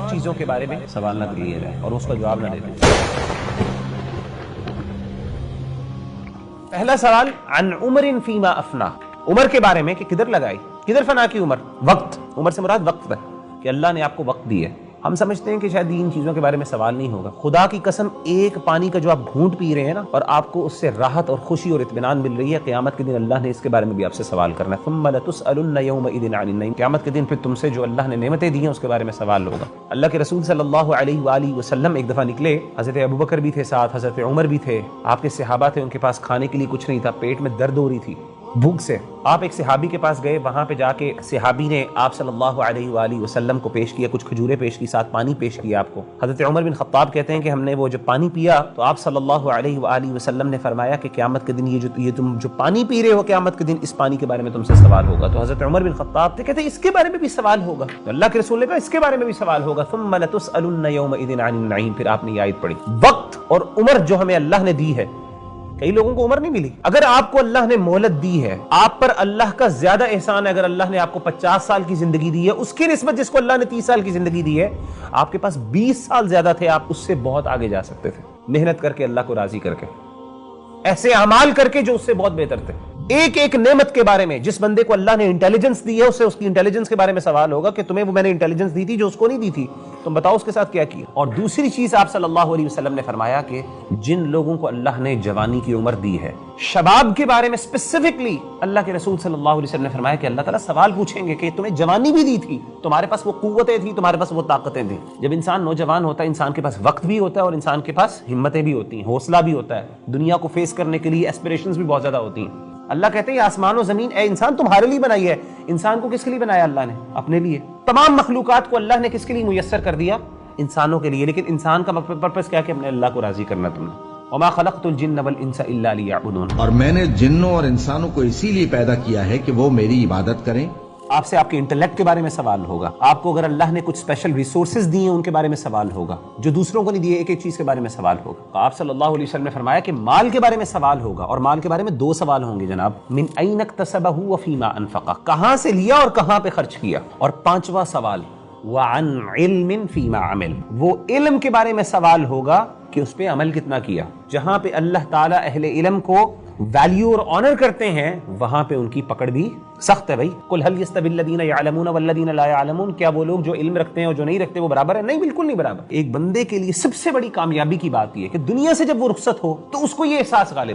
چیزوں کے بارے میں سوال نہ کر لیا جائے اور اس کا جواب نہ دیتے. پہلا سوال عن عمر فیما افنا، عمر کے بارے میں کہ کدھر لگائی، کدھر فنا کی عمر. وقت، عمر سے مراد وقت ہے کہ اللہ نے آپ کو وقت دی ہے. ہم سمجھتے ہیں کہ شاید ان چیزوں کے بارے میں سوال نہیں ہوگا. خدا کی قسم ایک پانی کا جو آپ گھونٹ پی رہے ہیں نا اور آپ کو اس سے راحت اور خوشی اور اطمینان مل رہی ہے، قیامت کے دن اللہ نے اس کے بارے میں بھی آپ سے سوال کرنا ہے. ثم لتسألن یومئذ عن النعیم، قیامت کے دن پھر تم سے جو اللہ نے نعمتیں دی ہیں اس کے بارے میں سوال ہوگا. اللہ کے رسول صلی اللہ علیہ وآلہ وسلم ایک دفعہ نکلے، حضرت ابوبکر بھی تھے ساتھ، حضرت عمر بھی تھے. آپ کے صحابہ تھے، ان کے پاس کھانے کے لیے کچھ نہیں تھا، پیٹ میں درد ہو رہی تھی بھوک سے. آپ ایک صحابی کے پاس گئے، وہاں پہ جا کے صحابی نے آپ صلی اللہ علیہ وآلہ وسلم کو پیش کیا، کچھ کھجوریں پیش کی، ساتھ پانی پیش کیا آپ کو. حضرت عمر بن خطاب کہتے ہیں کہ ہم نے وہ جو پانی پیا تو آپ صلی اللہ علیہ وآلہ وسلم نے فرمایا کہ قیامت کے دن یہ تم جو پانی پی رہے ہو، قیامت کے دن اس پانی کے بارے میں تم سے سوال ہوگا. تو حضرت عمر بن خطاب تھے، کہتے ہیں اس کے بارے میں بھی سوال ہوگا. تو اللہ کے رسول نے کہا اس کے بارے میں بھی سوال ہوگا. ثم لتسألن یومئذ عن النعیم، پھر آپ نے یہ آیت پڑھی. وقت اور عمر جو ہمیں اللہ نے دی ہے، کئی لوگوں کو عمر نہیں ملی. اگر آپ کو اللہ نے مہلت دی ہے، آپ پر اللہ کا زیادہ احسان ہے. اگر اللہ نے آپ کو 50 سال کی زندگی دی ہے اس کی نسبت جس کو اللہ نے 30 سال کی زندگی دی ہے، آپ کے پاس 20 سال زیادہ تھے، آپ اس سے بہت آگے جا سکتے تھے محنت کر کے، اللہ کو راضی کر کے، ایسے اعمال کر کے جو اس سے بہت بہتر تھے. ایک ایک نعمت کے بارے میں جس بندے کو اللہ نے انٹیلیجنس دی ہے، اسے اس کی انٹیلیجنس کے بارے میں سوال ہوگا کہ تمہیں وہ میں نے انٹیلیجنس دی تھی جو اس کو نہیں دی تھی، تم بتاؤ اس کے ساتھ کیا کیا. اور دوسری چیز آپ صلی اللہ علیہ وسلم نے فرمایا کہ جن لوگوں کو اللہ نے جوانی کی عمر دی ہے، شباب کے بارے میں اسپیسیفکلی اللہ کے رسول صلی اللہ علیہ وسلم نے فرمایا کہ اللہ تعالیٰ سوال پوچھیں گے کہ تمہیں جوانی بھی دی تھی، تمہارے پاس وہ قوتیں تھی، تمہارے پاس وہ طاقتیں تھیں. جب انسان نوجوان ہوتا ہے، انسان کے پاس وقت بھی ہوتا ہے اور انسان کے پاس ہمتیں بھی ہوتی ہیں، حوصلہ بھی ہوتا ہے، دنیا کو فیس کرنے کے لیے ایسپریشنز بھی بہت زیادہ ہوتی ہیں. اللہ کہتے ہیں یہ آسمان و زمین اے انسان تمہارے لیے بنائی ہے. انسان کو کس کے لیے بنایا اللہ نے؟ اپنے لیے. تمام مخلوقات کو اللہ نے کس کے لیے میسر کر دیا؟ انسانوں کے لیے. لیکن انسان کا پرپس کیا کہ اپنے اللہ کو راضی کرنا. تم نے وما خلقت الجن والانس الا ليعبدون، اور میں نے جنوں اور انسانوں کو اسی لیے پیدا کیا ہے کہ وہ میری عبادت کریں. آپ سے آپ کے انٹلیکٹ کے بارے میں سوال ہوگا. آپ کو اگر اللہ نے کچھ اسپیشل ریسورسز دیے ہیں ان کے بارے میں سوال ہوگا جو دوسروں کو نہیں دیے. ایک ایک چیز کے بارے میں سوال ہوگا. آپ صلی اللہ علیہ وسلم نے فرمایا کہ مال کے بارے میں سوال ہوگا، اور مال کے بارے میں 2 سوال ہوں گے جناب. من این اکتسبہ وفیما انفقہ، کہاں سے لیا اور کہاں پہ خرچ کیا. اور 5واں سوال وعن علم فیما عمل، وہ علم کے بارے میں سوال ہوگا کہ اس پہ عمل کتنا کیا. جہاں پہ اللہ تعالیٰ اہل علم کو ویلیو اور آنر کرتے ہیں وہاں پہ ان کی پکڑ بھی سخت ہے. بھائی قل هل يستوي الذين يعلمون والذين لا يعلمون، کیا وہ لوگ جو علم رکھتے ہیں اور جو نہیں رکھتے وہ برابر ہیں؟ نہیں، بالکل نہیں برابر. ایک بندے کے لیے سب سے بڑی کامیابی کی بات یہ ہے کہ دنیا سے جب وہ رخصت ہو تو اس کو یہ احساس غالب